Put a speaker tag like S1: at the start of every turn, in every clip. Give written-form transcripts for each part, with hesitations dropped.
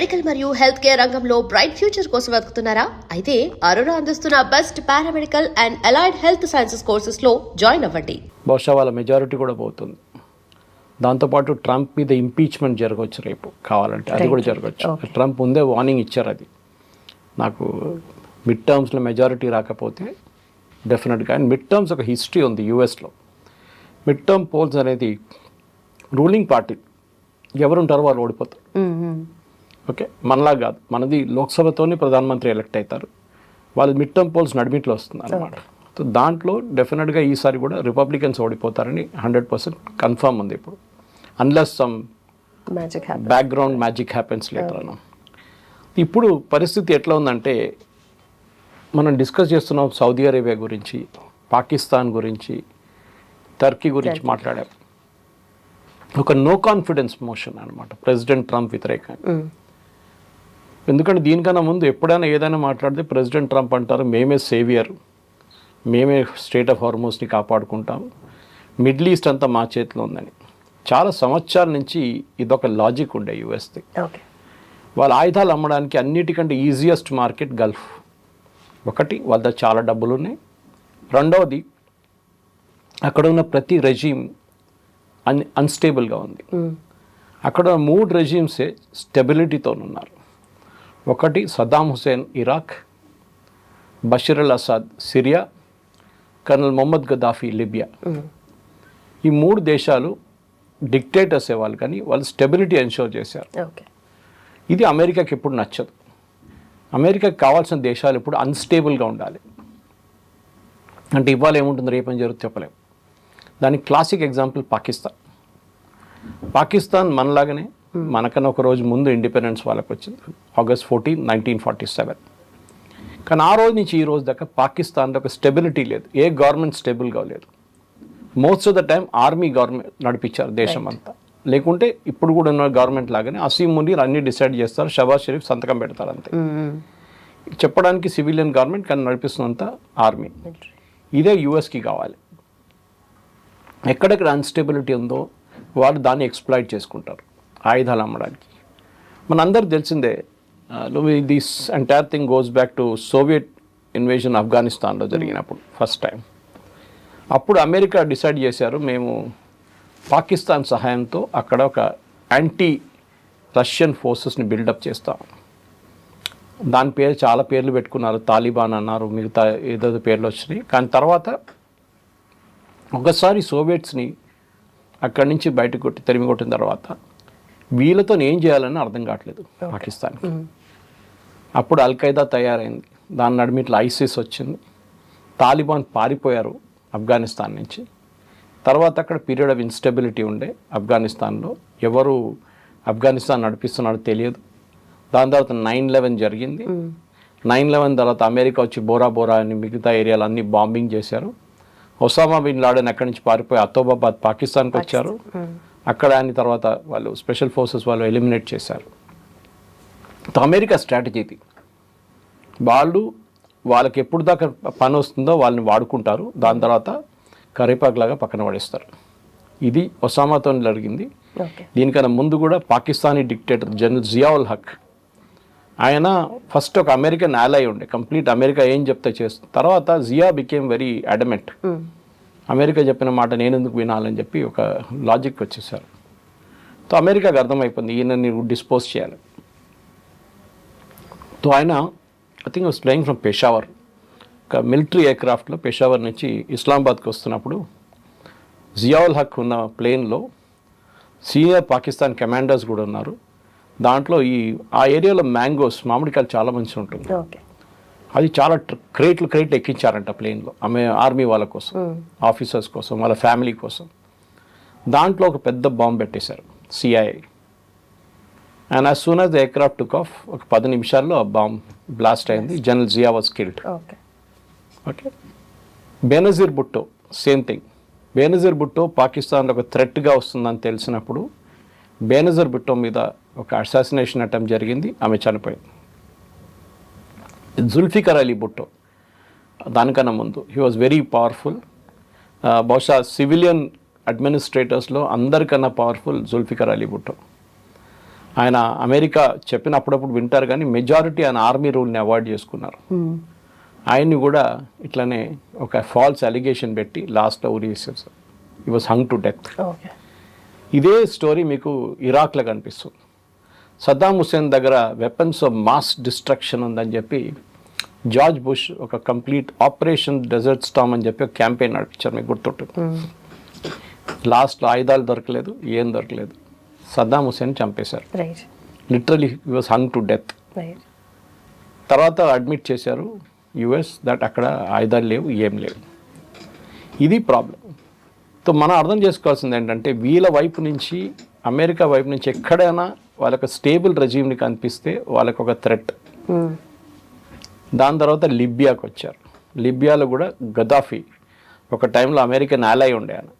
S1: Medical మరియు health care రంగంలో bright future కోసం వెతుకుతున్నారా? అయితే అరోరా అందిస్తున్న best paramedical and allied health sciences courses లో జాయిన్ అవ్వండి.
S2: బహుశా వాళ్ళ మెజారిటీ కూడా పోతుంది. దాంతోపాటు ట్రంప్ మీద ఇంపీచ్మెంట్ జరగవచ్చు రేపు, కావాలంటే అది కూడా జరగచ్చు. ట్రంప్ ముందే వార్నింగ్ ఇచ్చారు, అది నాకు మిడ్ టర్మ్స్లో మెజారిటీ రాకపోతే డెఫినెట్గా. అండ్ మిడ్ టర్మ్స్ ఒక హిస్టరీ ఉంది యూఎస్లో. మిడ్ టర్మ్ పోల్స్ అనేది రూలింగ్ పార్టీ ఎవరుంటారో వాళ్ళు ఓడిపోతారు. ఓకే, మనలా కాదు, మనది లోక్సభతోనే ప్రధానమంత్రి ఎలక్ట్ అవుతారు, వాళ్ళు మిడ్ టర్మ్ పోల్స్ నడిమిట్లో వస్తుంది అన్నమాట. సో దాంట్లో డెఫినెట్గా ఈసారి కూడా రిపబ్లికన్స్ ఓడిపోతారని 100% కన్ఫర్మ్ ఉంది ఇప్పుడు, unless some background magic happens later. ఇప్పుడు పరిస్థితి ఎట్లా ఉందంటే, మనం డిస్కస్ చేస్తున్నాం సౌదీ అరేబియా గురించి, పాకిస్తాన్ గురించి, టర్కీ గురించి మాట్లాడాం. ఒక నో కాన్ఫిడెన్స్ మోషన్ అనమాట ప్రెసిడెంట్ ట్రంప్ వ్యతిరేకంగా. ఎందుకంటే దీనికన్నా ముందు ఎప్పుడైనా ఏదైనా మాట్లాడితే ప్రెసిడెంట్ ట్రంప్ అంటారు, మేమే సేవియర్, మేమే స్టేట్ ఆఫ్ హార్మోస్ని కాపాడుకుంటాం, మిడిల్ ఈస్ట్ అంతా మా చేతిలో ఉందని. చాలా సంవత్సరాల నుంచి ఇదొక లాజిక్ ఉండే యూఎస్ది. వాళ్ళ ఆయుధాలు అమ్మడానికి అన్నిటికంటే ఈజియెస్ట్ మార్కెట్ గల్ఫ్. ఒకటి, వాళ్ళ దగ్గర చాలా డబ్బులు ఉన్నాయి. రెండవది, అక్కడ ఉన్న ప్రతి రెజీమ్ అన్స్టేబుల్గా ఉంది. అక్కడ 3 రెజీమ్సే స్టెబిలిటీతో ఉన్నారు. ఒకటి Saddam Hussein Iraq, Bashir al Assad Syria, colonel Mohammed Gaddafi Libya. ఈ 3 దేశాలు డిక్టేటర్స్ వాళ్ళు, కానీ వాళ్ళు స్టెబిలిటీ ఎన్షోర్ చేశారు. ఇది అమెరికాకి ఎప్పుడు నచ్చదు. అమెరికాకి కావాల్సిన దేశాలు ఇప్పుడు అన్స్టేబుల్గా ఉండాలి. అంటే ఇవాళ ఏముంటుంది, రేపని జరుగుతుంది చెప్పలేము. దానికి క్లాసిక్ ఎగ్జాంపుల్ పాకిస్తాన్. పాకిస్తాన్ మనలాగానే, మనకన్నా ఒక రోజు ముందు ఇండిపెండెన్స్ వాళ్ళకి వచ్చింది, August 14, 1947. కానీ ఆ రోజు నుంచి ఈ రోజు దాకా పాకిస్తాన్లో ఒక స్టెబిలిటీ లేదు, ఏ గవర్నమెంట్ స్టేబుల్గా లేదు. Most of the time army government నడిపించారు దేశం అంతా. లేకుంటే ఇప్పుడు కూడా ఉన్న గవర్నమెంట్ లాగానే అసీం మునీర్ అన్ని డిసైడ్ చేస్తారు, షబాజ్ షరీఫ్ సంతకం పెడతారు అంతే. చెప్పడానికి సివిలియన్ గవర్నమెంట్, కానీ నడిపిస్తున్నంత ఆర్మీ. ఇదే యూఎస్కి కావాలి. ఎక్కడెక్కడ అన్స్టెబిలిటీ ఉందో వాళ్ళు దాన్ని ఎక్స్ప్లాయిట్ చేసుకుంటారు ఆయుధాలు అమ్మడానికి. మనందరికి తెలిసిందే, this entire thing goes back to Soviet invasion ఆఫ్ఘనిస్తాన్లో జరిగినప్పుడు ఫస్ట్ టైం. అప్పుడు అమెరికా డిసైడ్ చేశారు, మేము పాకిస్తాన్ సహాయంతో అక్కడ ఒక యాంటీ రష్యన్ ఫోర్సెస్ని బిల్డప్ చేస్తాం. దాని పేరు చాలా పేర్లు పెట్టుకున్నారు, తాలిబాన్ అన్నారు, మిగతా ఏదో పేర్లు వచ్చినాయి. కానీ తర్వాత ఒకసారి సోవియట్స్ని అక్కడి నుంచి బయటకు తరిమి కొట్టిన తర్వాత వీళ్ళతో ఏం చేయాలని అర్థం కావట్లేదు పాకిస్తాన్కి. అప్పుడు అల్ఖైదా తయారైంది, దాని నడిమిట్ల ఐసిస్ వచ్చింది, తాలిబాన్ పారిపోయారు ఆఫ్ఘనిస్తాన్ నుంచి. తర్వాత అక్కడ పీరియడ్ ఆఫ్ ఇన్స్టెబిలిటీ ఉండే ఆఫ్ఘనిస్తాన్లో, ఎవరు ఆఫ్ఘనిస్తాన్ నడిపిస్తున్నాడో తెలియదు. దాని తర్వాత 9/11 జరిగింది. 9/11 తర్వాత అమెరికా వచ్చి బోరా బోరా అని మిగతా ఏరియాలు అన్నీ బాంబింగ్ చేశారు. ఒసామా బిన్ లాడెన్ అక్కడి నుంచి పారిపోయి అతోబాబాద్ పాకిస్తాన్కి వచ్చారు. అక్కడ ఆయన తర్వాత వాళ్ళు స్పెషల్ ఫోర్సెస్ వాళ్ళు ఎలిమినేట్ చేశారు. అమెరికా స్ట్రాటజీ ఇది. వాళ్ళకి ఎప్పుడు దాకా పని వస్తుందో వాళ్ళని వాడుకుంటారు, దాని తర్వాత కరేపాకులాగా పక్కన పడేస్తారు. ఇది ఒసామాతో జరిగింది. దీనికన్నా ముందు కూడా పాకిస్తానీ డిక్టేటర్ జనరల్ జియావుల్ హక్, ఆయన ఫస్ట్ ఒక అమెరికన్ ఆలై ఉండే, కంప్లీట్ అమెరికా ఏం చెప్తే చేస్తుంది. తర్వాత Zia became very adamant, America చెప్పిన మాట నేను ఎందుకు వినాలని చెప్పి ఒక లాజిక్ వచ్చేసారు. సో అమెరికాకి అర్థమైపోయింది, ఈయన నువ్వు డిస్పోజ్ చేయాలి. సో ఆయన I think was flying from Peshawar, ఒక మిలిటరీ ఎయిర్క్రాఫ్ట్లో పెషావర్ నుంచి ఇస్లామాబాద్కి వస్తున్నప్పుడు జియావుల్ హక్ ఉన్న ప్లేన్లో సీనియర్ పాకిస్తాన్ కమాండర్స్ కూడా ఉన్నారు. దాంట్లో ఆ ఏరియాలో మ్యాంగోస్, మామిడికాయలు చాలా మంచిగా ఉంటుంది. అది చాలా క్రేట్లు ఎక్కించారంట ప్లేన్లో, ఆర్మీ వాళ్ళ కోసం, ఆఫీసర్స్ కోసం, వాళ్ళ ఫ్యామిలీ కోసం. దాంట్లో ఒక పెద్ద బాంబు పెట్టేశారు CIA. And as soon as the aircraft took off, ఒక 10 నిమిషాల్లో ఆ బాంబ్ బ్లాస్ట్ అయింది. General Zia was killed. Okay, Benazir Bhutto same thing. Benazir Bhutto పాకిస్తాన్లో ఒక థ్రెట్గా వస్తుందని తెలిసినప్పుడు బేనజీర్ భుట్టో మీద ఒక అసాసినేషన్ అటెంప్ట్ జరిగింది, ఆమె చనిపోయింది. జుల్ఫికర్ అలీ భుట్టో దానికన్నా ముందు హీ వాజ్ వెరీ పవర్ఫుల్. బహుశా సివిలియన్ అడ్మినిస్ట్రేటర్స్లో అందరికన్నా పవర్ఫుల్ జుల్ఫికర్ అలీ భుట్టో. ఆయన అమెరికా చెప్పిన అప్పుడప్పుడు వింటారు కానీ మెజారిటీ ఆయన ఆర్మీ రూల్ని అవాయిడ్ చేసుకున్నారు. ఆయన్ని కూడా ఇట్లనే ఒక ఫాల్స్ అలిగేషన్ పెట్టి లాస్ట్లో ఉరివేశారు. ఈ వాజ్ హంగ్ టు డెత్. ఇదే స్టోరీ మీకు ఇరాక్లో కనిపిస్తుంది. సద్దాం హుస్సేన్ దగ్గర వెపన్స్ ఆఫ్ మాస్ డిస్ట్రక్షన్ ఉందని చెప్పి జార్జ్ బుష్ ఒక కంప్లీట్ ఆపరేషన్ డెజర్ట్ స్టామ్ అని చెప్పి ఒక క్యాంపెయిన్ నడిపించారు, మీకు గుర్తుంటుంది. లాస్ట్లో ఆయుధాలు దొరకలేదు, ఏం దొరకలేదు, సద్దాం హుస్సేన్ చంపేశారు. Literally he was hung to death. తర్వాత అడ్మిట్ చేశారు యుఎస్ దట్ అక్కడ ఆయుధాలు లేవు, ఏం లేవు. ఇది ప్రాబ్లం. సో మనం అర్థం చేసుకోవాల్సింది ఏంటంటే వీళ్ళ వైపు నుంచి, అమెరికా వైపు నుంచి ఎక్కడైనా వాళ్ళకి స్టేబుల్ రెజ్యూమ్ని కనిపిస్తే వాళ్ళకి ఒక థ్రెట్. దాని తర్వాత లిబియాకి వచ్చారు. లిబియాలో కూడా గదాఫీ ఒక టైంలో అమెరికన్ ఆలై ఉండే ఆయన.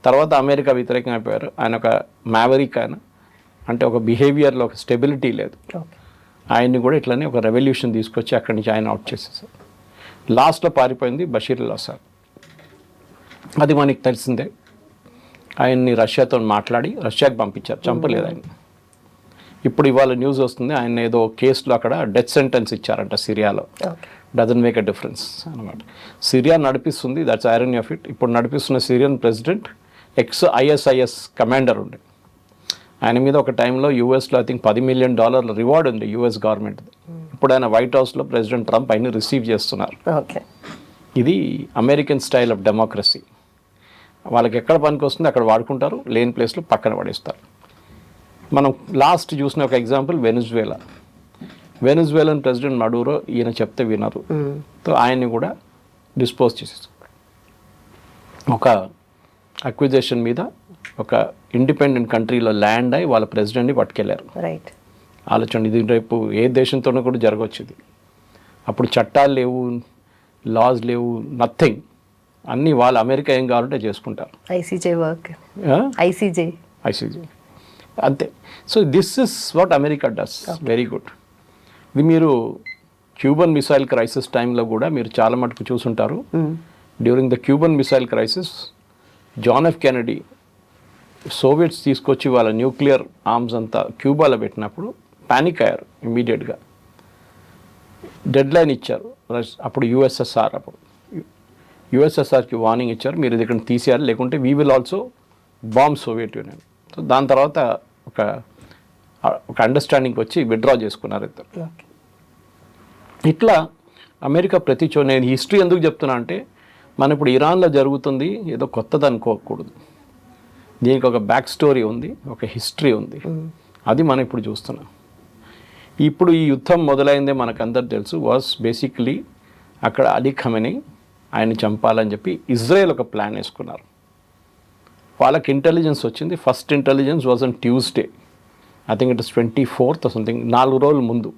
S2: తర్వాత అమెరికా వ్యతిరేకంగా అయిపోయారు. ఆయన ఒక మ్యావరిక్, ఆయన అంటే ఒక బిహేవియర్లో ఒక స్టెబిలిటీ లేదు. ఆయన్ని కూడా ఇట్లనే ఒక రెవల్యూషన్ తీసుకొచ్చి అక్కడి నుంచి ఆయన అవుట్ చేసేసారు. లాస్ట్లో పారిపోయింది బషీర్ అల్ అసాద్. అది మనకి తెలిసిందే. ఆయన్ని రష్యాతో మాట్లాడి రష్యాకి పంపించారు, చంపలేదు ఆయన. ఇప్పుడు ఇవాళ న్యూస్ వస్తుంది ఆయన ఏదో కేసులో అక్కడ డెత్ సెంటెన్స్ ఇచ్చారంట సిరియాలో. డజన్ మేక్ ఎ డిఫరెన్స్ అనమాట. సిరియా నడిపిస్తుంది, దట్స్ ఐరనీ ఆఫ్ ఇట్. ఇప్పుడు నడిపిస్తున్న సిరియన్ ప్రెసిడెంట్ ISIS కమాండర్ ఉండే. ఆయన మీద ఒక టైంలో యూఎస్లో ఐ థింక్ $10 million రివార్డ్ ఉంది యుఎస్ గవర్నమెంట్. ఇప్పుడు ఆయన వైట్ హౌస్లో ప్రెసిడెంట్ ట్రంప్ ఆయన రిసీవ్ చేస్తున్నారు. ఇది అమెరికన్ స్టైల్ ఆఫ్ డెమోక్రసీ. వాళ్ళకి ఎక్కడ పనికి వస్తుంది అక్కడ వాడుకుంటారు, లేని ప్లేస్లో పక్కన పడేస్తారు. మనం లాస్ట్ చూసిన ఒక ఎగ్జాంపుల్ వెనిజువేలన్ ప్రెసిడెంట్ మడూరో, ఈయన చెప్తే వినరు. సో ఆయన్ని కూడా డిస్పోజ్ చేసేస్తారు. ఒక అక్విజిషన్ మీద ఒక ఇండిపెండెంట్ కంట్రీలో ల్యాండ్ అయి వాళ్ళ ప్రెసిడెంట్ని పట్టుకెళ్ళారు. ఆలోచన, ఇది రేపు ఏ దేశంతోనూ కూడా జరగవచ్చు. ఇది అప్పుడు చట్టాలు లేవు, లాస్ లేవు, నథింగ్. అన్నీ వాళ్ళు అమెరికా ఏం కావాలంటే చేసుకుంటారు. ఐసీజే అంతే. So this is what America does very good. ఇది మీరు క్యూబన్ మిసైల్ క్రైసిస్ టైంలో కూడా మీరు చాలా మటుకు చూసుంటారు. During the Cuban missile crisis John F Kennedy Soviets తీసుకొచ్చి వాళ్ళ న్యూక్లియర్ ఆర్మ్స్ అంతా క్యూబాలో పెట్టినప్పుడు పానిక్ అయ్యారు ఇమ్మీడియట్గా. డెడ్ లైన్ ఇచ్చారు. అప్పుడు యుఎస్ఎస్ఆర్కి వార్నింగ్ ఇచ్చారు, మీరు ఇది ఇక్కడ తీసేయాలి, లేకుంటే we will also bomb Soviet union. So దాని తర్వాత ఒక అండర్స్టాండింగ్ వచ్చి విత్డ్రా చేసుకున్నారు ఇద్దరు. ఇట్లా అమెరికా ప్రతి నేను హిస్టరీ ఎందుకు చెప్తున్నా అంటే, మన ఇప్పుడు ఇరాన్లో జరుగుతుంది ఏదో కొత్తది అనుకోకూడదు. దీనికి ఒక బ్యాక్ స్టోరీ ఉంది, ఒక హిస్టరీ ఉంది. అది మనం ఇప్పుడు చూస్తున్నాం. ఇప్పుడు ఈ యుద్ధం మొదలైందే మనకందరు తెలుసు. వాస్ బేసిక్లీ అక్కడ అలీ ఖమెనీ ఆయన్ని చంపాలని చెప్పి ఇజ్రాయెల్ ఒక ప్లాన్ వేసుకున్నారు. వాళ్ళకి ఇంటెలిజెన్స్ వచ్చింది. First intelligence was on Tuesday, I think it is 24th something, 4 రోజుల ముందు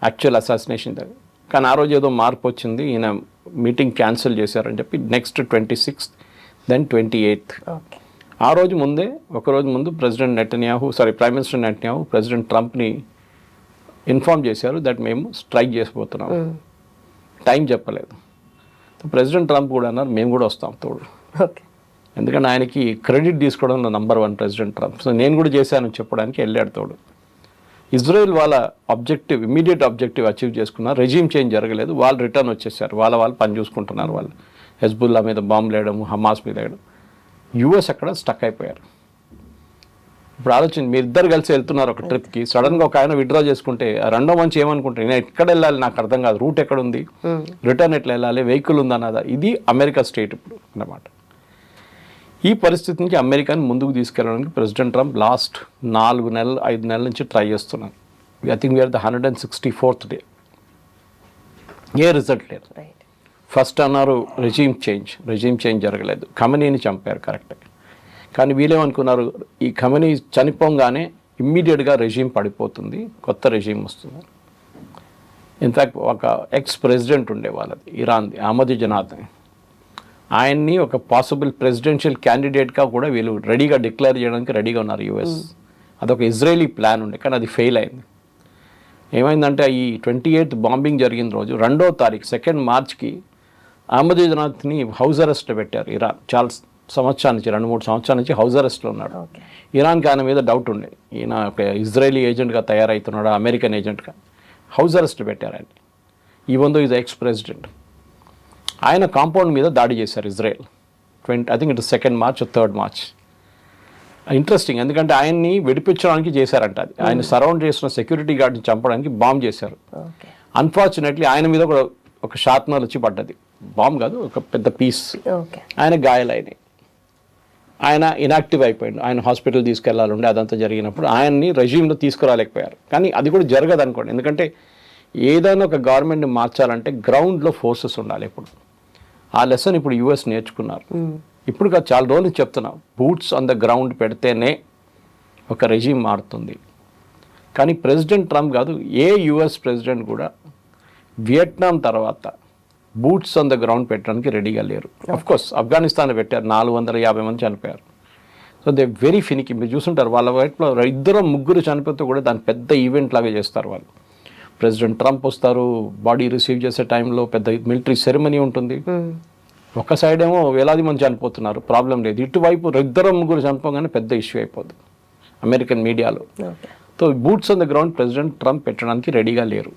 S2: యాక్చువల్ అసాసినేషన్ దగ్గర. కానీ ఆ రోజు ఏదో మార్పు వచ్చింది, ఈయన మీటింగ్ క్యాన్సిల్ చేశారని చెప్పి నెక్స్ట్ 26th, దెన్ 28th. ఆ రోజు ముందే, ఒకరోజు ముందు ప్రైమ్ మినిస్టర్ నెటన్యాహు ప్రెసిడెంట్ ట్రంప్ని ఇన్ఫార్మ్ చేశారు దట్ మేము స్ట్రైక్ చేసిపోతున్నాం. టైం చెప్పలేదు. ప్రెసిడెంట్ ట్రంప్ కూడా అన్నారు మేము కూడా వస్తాం తోడు. ఎందుకంటే ఆయనకి క్రెడిట్ తీసుకోవడంలో నంబర్ 1 ప్రెసిడెంట్ ట్రంప్. సో నేను కూడా చేశాను చెప్పడానికి వెళ్ళాడు తోడు. ఇజ్రాయెల్ వాళ్ళ ఇమ్మీడియట్ ఆబ్జెక్టివ్ అచీవ్ చేసుకున్నారు. రెజీమ్ చేంజ్ జరగలేదు. వాళ్ళు రిటర్న్ వచ్చేసారు. వాళ్ళు పని చూసుకుంటున్నారు. వాళ్ళు హెజ్బుల్లా మీద బాంబులు వేయడం, హమాస్ మీద వేయడం. యుఎస్ అక్కడ స్టక్ అయిపోయారు. ఇప్పుడు ఆలోచన, మీరు ఇద్దరు కలిసి వెళ్తున్నారు ఒక ట్రిప్కి, సడన్గా ఒక ఆయన విత్డ్రా చేసుకుంటే రెండో మంచి ఏమనుకుంటారు, నేను ఎక్కడ వెళ్ళాలి నాకు అర్థం కాదు, రూట్ ఎక్కడ ఉంది, రిటర్న్ ఎట్లా వెళ్ళాలి, వెహికల్ ఉందన్నదా. ఇది అమెరికా స్టేట్ ఇప్పుడు అన్నమాట. ఈ పరిస్థితి నుంచి అమెరికాని ముందుకు తీసుకెళ్ళడానికి ప్రెసిడెంట్ ట్రంప్ లాస్ట్ 5 నెలల నుంచి ట్రై చేస్తున్నారు. I think we're the 164th day. ఏ రిజల్ట్ లేదు. ఫస్ట్ అన్నారు రెజీమ్ చేంజ్ జరగలేదు, ఖమెనీని చంపారు కరెక్టే. కానీ వీళ్ళేమనుకున్నారు, ఈ ఖమెనీ చనిపోగానే ఇమ్మీడియట్గా రెజీమ్ పడిపోతుంది, కొత్త రెజీమ్ వస్తుంది. ఇన్ఫ్యాక్ట్ ఒక ఎక్స్ ప్రెసిడెంట్ ఉండే వాళ్ళది ఇరాన్ది, అహ్మదీనెజాద్, ఆయన్ని ఒక పాసిబుల్ ప్రెసిడెన్షియల్ క్యాండిడేట్గా కూడా వీళ్ళు రెడీగా డిక్లేర్ చేయడానికి రెడీగా ఉన్నారు యుఎస్. అదొక ఇజ్రాయేలీ ప్లాన్ ఉండే, కానీ అది ఫెయిల్ అయింది. ఏమైందంటే ఈ 28th బాంబింగ్ జరిగిన రోజు 2వ తారీఖు 2 మార్చ్కి అహ్మదీనెజాద్ని హౌస్ అరెస్ట్లో పెట్టారు ఇరాన్. సంవత్సరాల నుంచి 2-3 సంవత్సరాల నుంచి హౌస్ అరెస్ట్లో ఉన్నాడు. ఇరాన్కి ఆయన మీద డౌట్ ఉండే, ఈయన ఒక ఇజ్రాయలీ ఏజెంట్గా తయారవుతున్నాడు, అమెరికన్ ఏజెంట్గా. హౌస్ అరెస్ట్ పెట్టారు ఆయన, even though is ex president. ఆయన కాంపౌండ్ మీద దాడి చేశారు Israel. I think it 2nd March 3rd March. Interesting, ఎందుకంటే ఆయన్ని విడిపించడానికి చేశారంట. అది ఆయన సరౌండ్ చేసిన సెక్యూరిటీ గార్డ్ని చంపడానికి బాంబ్ చేశారు. అన్ఫార్చునేట్లీ ఆయన మీద కూడా ఒక షార్ప్నర్ వచ్చి పడ్డది, బాంబ్ కాదు, ఒక పెద్ద పీస్. ఆయన గాయాలైనాయి, ఆయన ఇనాక్టివ్ అయిపోయాడు. ఆయన హాస్పిటల్ తీసుకెళ్లాలంటే అదంతా జరిగినప్పుడు ఆయన్ని రెజ్యూమ్లో తీసుకురాలేకపోయారు. కానీ అది కూడా జరగదు అనుకోండి, ఎందుకంటే ఏదైనా ఒక గవర్నమెంట్ని మార్చాలంటే గ్రౌండ్లో ఫోర్సెస్ ఉండాలి ఎప్పుడు. ఆ లెసన్ ఇప్పుడు యూఎస్ నేర్చుకున్నారు. ఇప్పుడు కాదు, చాలా రోజులు చెప్తున్నా, బూట్స్ ఆన్ ద గ్రౌండ్ పెడితేనే ఒక రెజ్యూమ్ మారుతుంది. కానీ ప్రెసిడెంట్ ట్రంప్ కాదు, ఏ యుఎస్ ప్రెసిడెంట్ కూడా వియట్నాం తర్వాత బూట్స్ ఆన్ ద గ్రౌండ్ పెట్టడానికి రెడీగా లేరు. కోర్స్ ఆఫ్ఘనిస్తాన్ పెట్టారు, 450 మంది చనిపోయారు. So they very ఫినికి. మీరు చూసుంటారు, వాళ్ళ వైపులో 2-3 చనిపోతే కూడా దాని పెద్ద ఈవెంట్ లాగా చేస్తారు వాళ్ళు. ప్రెసిడెంట్ ట్రంప్ వస్తారు, బాడీ రిసీవ్ చేసే టైంలో పెద్ద మిలిటరీ సెరమనీ ఉంటుంది. ఒక సైడ్ ఏమో వేలాది మంది చనిపోతున్నారు, ప్రాబ్లం లేదు. ఇటువైపు 2-3 చనిపోగానే పెద్ద ఇష్యూ అయిపోతుంది అమెరికన్ మీడియాలో. So boots on the ground president Trump పెట్టడానికి రెడీగా లేరు.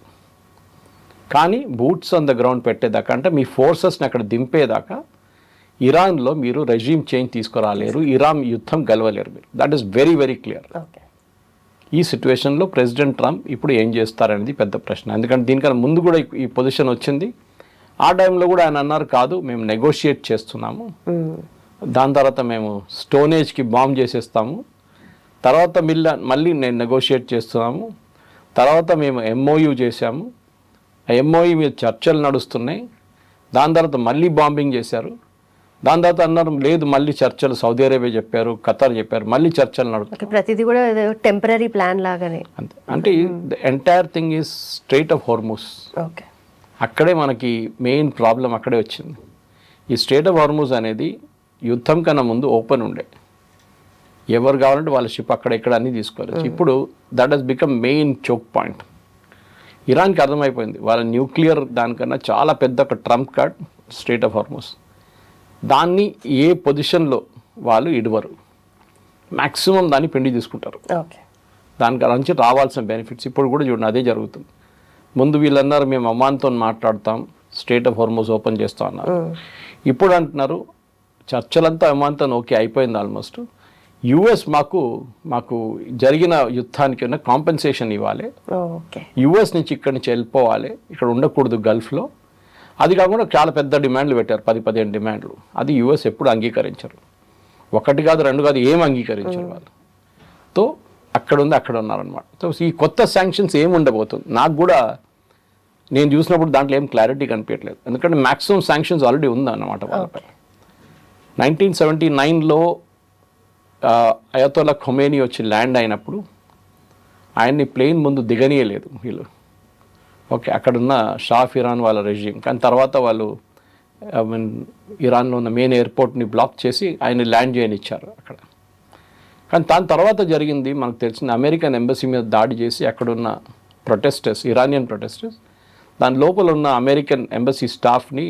S2: కానీ బూట్స్ ఆన్ ద గ్రౌండ్ పెట్టేదాకా, అంటే మీ ఫోర్సెస్ని అక్కడ దింపేదాకా ఇరాన్లో మీరు రెజ్యూమ్ చేంజ్ తీసుకురాలేరు, ఇరాన్ యుద్ధం గెలవలేరు మీరు. That is very very clear. ఈ సిచ్యువేషన్లో ప్రెసిడెంట్ ట్రంప్ ఇప్పుడు ఏం చేస్తారనేది పెద్ద ప్రశ్న. ఎందుకంటే దీనికన్నా ముందు కూడా ఈ పొజిషన్ వచ్చింది. ఆ టైంలో కూడా ఆయన అన్నారు, కాదు మేము నెగోషియేట్ చేస్తున్నాము, దాని తర్వాత మేము స్టోనేజ్కి బాంబ్ చేసేస్తాము, తర్వాత మళ్ళీ నేను నెగోషియేట్ చేస్తున్నాము, తర్వాత మేము ఎంఓయూ చేశాము, ఆ ఎంఓయూ మీద చర్చలు నడుస్తున్నాయి, దాని తర్వాత మళ్ళీ బాంబింగ్ చేశారు, దాని తర్వాత అన్నారు లేదు మళ్ళీ చర్చలు, సౌదీ అరేబియా చెప్పారు, ఖతార్ చెప్పారు, మళ్ళీ చర్చలు నడుస్తాయి.
S3: ప్రతిదీ కూడా టెంపరీ ప్లాన్ లాగానే.
S2: అంటే the entire thing is straight of Hormuz. అక్కడే మనకి మెయిన్ ప్రాబ్లం అక్కడే వచ్చింది. ఈ స్ట్రెయిట్ ఆఫ్ హార్మూజ్ అనేది యుద్ధం కన్నా ముందు ఓపెన్ ఉండే, ఎవరు కావాలంటే వాళ్ళ షిప్ అక్కడ ఇక్కడ అన్నీ తీసుకోవచ్చు. ఇప్పుడు that has become main choke point. ఇరాన్కి అర్థమైపోయింది, వాళ్ళ న్యూక్లియర్ దానికన్నా చాలా పెద్ద ఒక trump card strait of Hormuz. దాన్ని ఏ పొజిషన్లో వాళ్ళు ఇడవరు, మ్యాక్సిమం దాన్ని పిండి తీసుకుంటారు. దానికి నుంచి రావాల్సిన బెనిఫిట్స్ ఇప్పుడు కూడా చూడండి అదే జరుగుతుంది. ముందు వీళ్ళన్నారు మేము ఒమాన్తో మాట్లాడతాం, స్ట్రెయిట్ ఆఫ్ హార్మూజ్ ఓపెన్ చేస్తాం అన్నారు. ఇప్పుడు అంటున్నారు చర్చలంతా ఒమాన్తో ఓకే అయిపోయింది ఆల్మోస్ట్, యుఎస్ మాకు జరిగిన యుద్ధానికి ఉన్న కాంపెన్సేషన్ ఇవ్వాలి, యుఎస్ నుంచి ఇక్కడి నుంచి వెళ్ళిపోవాలి, ఇక్కడ ఉండకూడదు గల్ఫ్లో. అది కాకుండా చాలా పెద్ద డిమాండ్లు పెట్టారు, 10-15 డిమాండ్లు. అది యుఎస్ ఎప్పుడు అంగీకరించరు, 1 కాదు 2 కాదు, ఏం అంగీకరించరు వాళ్ళు. తో అక్కడ ఉంది అక్కడ ఉన్నారనమాట. సో ఈ కొత్త శాంక్షన్స్ ఏమి ఉండబోతుంది నాకు కూడా నేను చూసినప్పుడు దాంట్లో ఏం క్లారిటీ కనిపించట్లేదు. ఎందుకంటే మ్యాక్సిమం శాంక్షన్స్ ఆల్రెడీ ఉందన్నమాట వాళ్ళపై. 1979లో అయతోల్లా ఖొమేనీ వచ్చి ల్యాండ్ అయినప్పుడు ఆయన్ని ప్లేన్ ముందు దిగనీయలేదు వీళ్ళు. ఓకే, అక్కడున్న షా ఆఫ్ ఇరాన్ వాళ్ళ రెజ్యూమ్. కానీ తర్వాత వాళ్ళు ఇరాన్లో ఉన్న మెయిన్ ఎయిర్పోర్ట్ని బ్లాక్ చేసి ఆయన ల్యాండ్ చేయనిచ్చారు అక్కడ. కానీ దాని తర్వాత జరిగింది మనకు తెలిసింది, అమెరికన్ ఎంబసీ మీద దాడి చేసి అక్కడున్న ప్రొటెస్టర్స్, ఇరానియన్ ప్రొటెస్టర్స్, దాని లోపల ఉన్న అమెరికన్ ఎంబసీ స్టాఫ్ని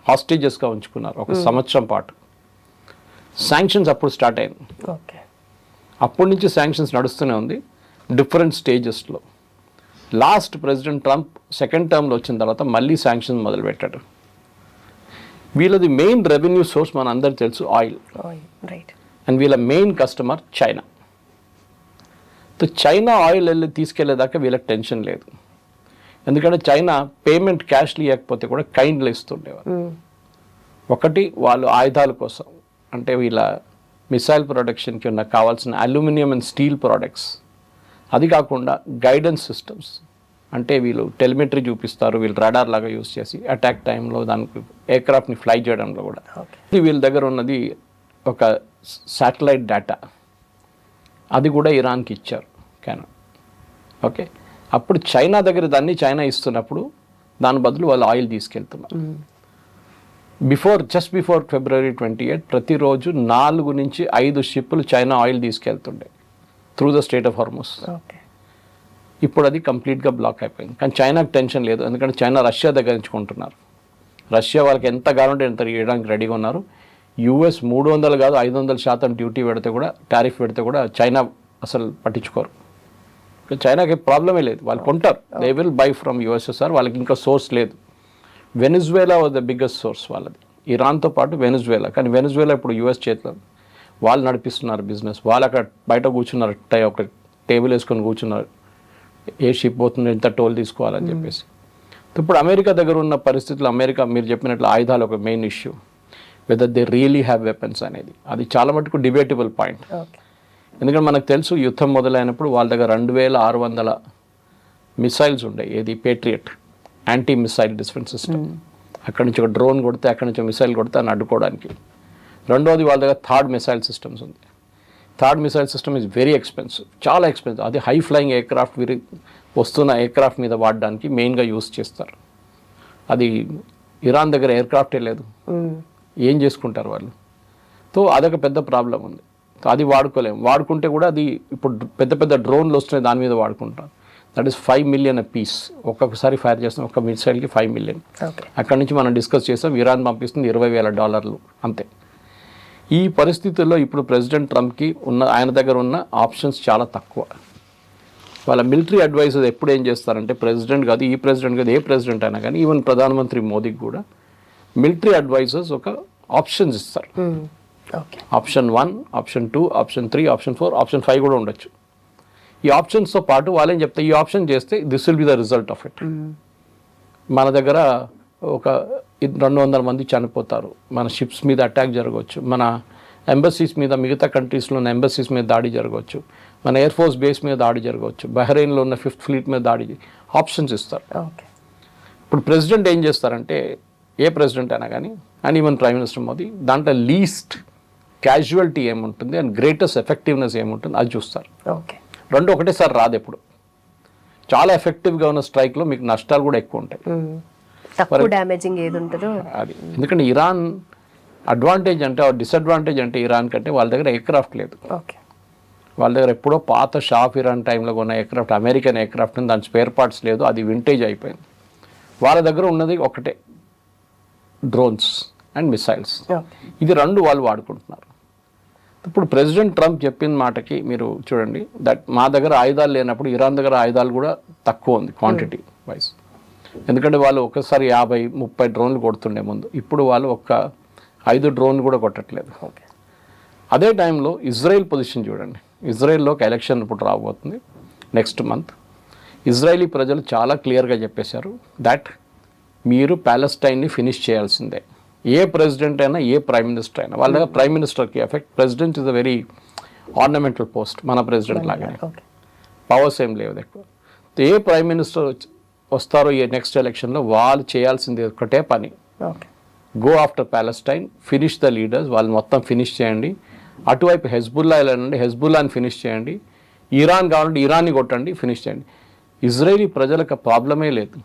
S2: హాస్టేజెస్గా ఉంచుకున్నారు 1 సంవత్సరం పాటు. శాంక్షన్స్ అప్పుడు స్టార్ట్ అయింది. అప్పటి నుంచి శాంక్షన్స్ నడుస్తూనే ఉంది డిఫరెంట్ స్టేజెస్లో. లాస్ట్ ప్రెసిడెంట్ ట్రంప్ 2nd టర్మ్లో వచ్చిన తర్వాత మళ్ళీ శాంక్షన్స్ మొదలుపెట్టాడు. వీళ్ళది మెయిన్ రెవెన్యూ సోర్స్ మన అందరికి తెలుసు ఆయిల్, అండ్ వీళ్ళ main customer China. So China oil వెళ్ళి తీసుకెళ్లేదాకా వీళ్ళకి టెన్షన్ లేదు, ఎందుకంటే చైనా పేమెంట్ క్యాష్లు ఇవ్వకపోతే కూడా కైండ్లు ఇస్తుండేవారు. ఒకటి వాళ్ళు ఆయుధాల కోసం, అంటే వీళ్ళ మిసైల్ ప్రొడక్షన్కి ఉన్న కావాల్సిన అల్యూమినియం అండ్ స్టీల్ ప్రోడక్ట్స్, అది కాకుండా గైడెన్స్ సిస్టమ్స్, అంటే వీళ్ళు టెలిమెట్రీ చూపిస్తారు, వీళ్ళు రాడార్ లాగా యూస్ చేసి అటాక్ టైంలో దానికి ఎయిర్క్రాఫ్ట్ని ఫ్లై చేయడంలో కూడా. వీళ్ళ దగ్గర ఉన్నది ఒక శాటిలైట్ డేటా, అది కూడా ఇరాన్కి ఇచ్చారు కెనాన్. ఓకే, అప్పుడు చైనా దగ్గర దాన్ని చైనా ఇస్తున్నప్పుడు దాని బదులు వాళ్ళు ఆయిల్ తీసుకెళ్తున్నారు. జస్ట్ బిఫోర్ February 28 ప్రతిరోజు 4 నుంచి 5 షిప్పులు చైనా ఆయిల్ తీసుకెళ్తుండే through the strait of Hormuz. ఇప్పుడు అది కంప్లీట్గా బ్లాక్ అయిపోయింది. కానీ చైనాకి టెన్షన్ లేదు, ఎందుకంటే చైనా రష్యా దగ్గర నుంచి కొంటున్నారు. రష్యా వాళ్ళకి ఎంత కావాలంటే ఎంత ఇవ్వడానికి రెడీగా ఉన్నారు. యుఎస్ 300 కాదు 500% డ్యూటీ పెడితే కూడా, టారిఫ్ పెడితే కూడా చైనా అసలు పట్టించుకోరు. చైనాకి ప్రాబ్లమే లేదు, వాళ్ళు కొంటారు. They will buy from USSR, వాళ్ళకి ఇంకా సోర్స్ లేదు. Venezuela was the biggest source వాళ్ళది, ఇరాన్తో పాటు వెనిజువేలా. కానీ వెనిజువేలా ఇప్పుడు యుఎస్ చేతిలో, వాళ్ళు నడిపిస్తున్నారు బిజినెస్. వాళ్ళు అక్కడ బయట కూర్చున్నారు, ఒక టేబుల్ వేసుకొని కూర్చున్నారు, ఏ షిప్ పోతుంది, ఎంత టోల్ తీసుకోవాలని చెప్పేసి. ఇప్పుడు అమెరికా దగ్గర ఉన్న పరిస్థితులు, అమెరికా మీరు చెప్పినట్లు ఆయుధాలు ఒక main issue, whether they really have weapons అనేది, అది చాలా మటుకు డిబేటబుల్ పాయింట్. ఎందుకంటే మనకు తెలుసు యుద్ధం మొదలైనప్పుడు వాళ్ళ దగ్గర 2600 మిసైల్స్ ఉండే, ఏది patriot anti missile defence system. అక్కడి నుంచి ఒక డ్రోన్ కొడితే, అక్కడి నుంచి మిసైల్ కొడితే అని అడ్డుకోవడానికి. రెండోది వాళ్ళ దగ్గర థర్డ్ మిసైల్ సిస్టమ్స్ ఉంది. Third missile system is very expensive, చాలా ఎక్స్పెన్సివ్. అది హై ఫ్లయింగ్ ఎయిర్క్రాఫ్ట్, వస్తున్న ఎయిర్క్రాఫ్ట్ మీద వాడడానికి మెయిన్గా యూస్ చేస్తారు. అది ఇరాన్ దగ్గర ఎయిర్క్రాఫ్టే లేదు, ఏం చేసుకుంటారు వాళ్ళు? సో అదొక పెద్ద ప్రాబ్లం ఉంది. అది వాడుకోలేము. వాడుకుంటే కూడా అది ఇప్పుడు పెద్ద పెద్ద డ్రోన్లు వస్తున్నాయి, దాని మీద వాడుకుంటాం. That is 5 million a piece. ఒక్కొక్కసారి ఫైర్ చేస్తాం, ఒక మిసైల్కి 5 million. అక్కడి నుంచి మనం డిస్కస్ చేస్తాం, ఇరాన్ పంపిస్తుంది $20,000 అంతే. ఈ పరిస్థితుల్లో ఇప్పుడు ప్రెసిడెంట్ ట్రంప్కి ఆయన దగ్గర ఉన్న ఆప్షన్స్ చాలా తక్కువ. వాళ్ళ మిలిటరీ అడ్వైజర్స్ ఎప్పుడు ఏం చేస్తారంటే, ప్రెసిడెంట్ కాదు, ఈ ప్రెసిడెంట్ కాదు, ఏ ప్రెసిడెంట్ అయినా కానీ, ఈవెన్ ప్రధానమంత్రి మోదీకి కూడా మిలిటరీ అడ్వైజర్స్ ఒక ఆప్షన్స్ ఇస్తారు. Option 1, option 2, option 3, option 4, option 5 కూడా ఉండొచ్చు. ఈ ఆప్షన్స్తో పాటు వాళ్ళేం చెప్తారు, ఈ ఆప్షన్ చేస్తే this will be the result of it. మన దగ్గర ఒక 200 మంది చనిపోతారు, మన షిప్స్ మీద అటాక్ జరగవచ్చు, మన ఎంబసీస్ మీద, మిగతా కంట్రీస్లో ఉన్న ఎంబసీస్ మీద దాడి జరగవచ్చు, మన ఎయిర్ ఫోర్స్ బేస్ మీద దాడి జరగవచ్చు, బహ్రెయిన్లో ఉన్న 5th ఫ్లీట్ మీద దాడి, ఆప్షన్స్ ఇస్తారు. ఇప్పుడు ప్రెసిడెంట్ ఏం చేస్తారంటే, ఏ ప్రెసిడెంట్ అయినా కానీ, and even prime minister Modi, దాంట్లో లీస్ట్ క్యాజువాలిటీ ఏముంటుంది అండ్ గ్రేటెస్ట్ ఎఫెక్టివ్నెస్ ఏముంటుంది అది చూస్తారు. రెండు ఒకటేసారి రాదు. ఎప్పుడు చాలా ఎఫెక్టివ్గా ఉన్న స్ట్రైక్లో మీకు నష్టాలు కూడా ఎక్కువ ఉంటాయి,
S3: తక్కువ డ్యామేజింగ్ ఏది ఉంటుందో
S2: అది. ఎందుకంటే ఇరాన్ అడ్వాంటేజ్ అంటే, డిసడ్వాంటేజ్ అంటే ఇరాన్ కంటే వాళ్ళ దగ్గర ఎయిర్క్రాఫ్ట్ లేదు. వాళ్ళ దగ్గర ఎప్పుడో పాత షాఫ్ ఇరాన్ టైంలో ఉన్న ఎయిర్క్రాఫ్ట్, అమెరికన్ ఎయిర్క్రాఫ్ట్, దాని స్పేర్ పార్ట్స్ లేదు, అది వింటేజ్ అయిపోయింది. వాళ్ళ దగ్గర ఉన్నది ఒకటే, డ్రోన్స్ అండ్ మిసైల్స్. ఇది రెండు వాళ్ళు వాడుకుంటున్నారు. ఇప్పుడు ప్రెసిడెంట్ ట్రంప్ చెప్పిన మాటకి మీరు చూడండి, దట్ మా దగ్గర ఆయుధాలు లేనప్పుడు ఇరాన్ దగ్గర ఆయుధాలు కూడా తక్కువ ఉంది క్వాంటిటీ వైజ్. ఎందుకంటే వాళ్ళు ఒకసారి 50-30 డ్రోన్లు కొడుతుండే ముందు, ఇప్పుడు వాళ్ళు 5 డ్రోన్లు కూడా కొట్టట్లేదు. అదే టైంలో ఇజ్రాయెల్ పొజిషన్ చూడండి. ఇజ్రాయెల్లోకి ఎలక్షన్ ఇప్పుడు రాబోతుంది నెక్స్ట్ మంత్. ఇజ్రాయలీ ప్రజలు చాలా క్లియర్గా చెప్పేశారు దట్ మీరు ప్యాలెస్టైన్ని ఫినిష్ చేయాల్సిందే. ఏ ప్రెసిడెంట్ అయినా, ఏ ప్రైమ్ మినిస్టర్ అయినా. వాళ్ళ దగ్గర ప్రైమ్ మినిస్టర్కి effect, president is a very ornamental post, మన ప్రెసిడెంట్ లాగానే పవర్స్ ఏం లేవు ఎక్కువ. ఏ ప్రైమ్ మినిస్టర్ వస్తారో ఈ నెక్స్ట్ ఎలక్షన్లో, వాళ్ళు చేయాల్సింది ఒకటే పని, go after Palestine, finish the leaders, వాళ్ళు మొత్తం ఫినిష్ చేయండి. అటువైపు హెజ్బుల్లా వెళ్ళండి, హెజ్బుల్లాని ఫినిష్ చేయండి. ఇరాన్ కావాలంటే ఇరాన్ని కొట్టండి, ఫినిష్ చేయండి. ఇజ్రాయేలీ ప్రజలకు ప్రాబ్లమే లేదు.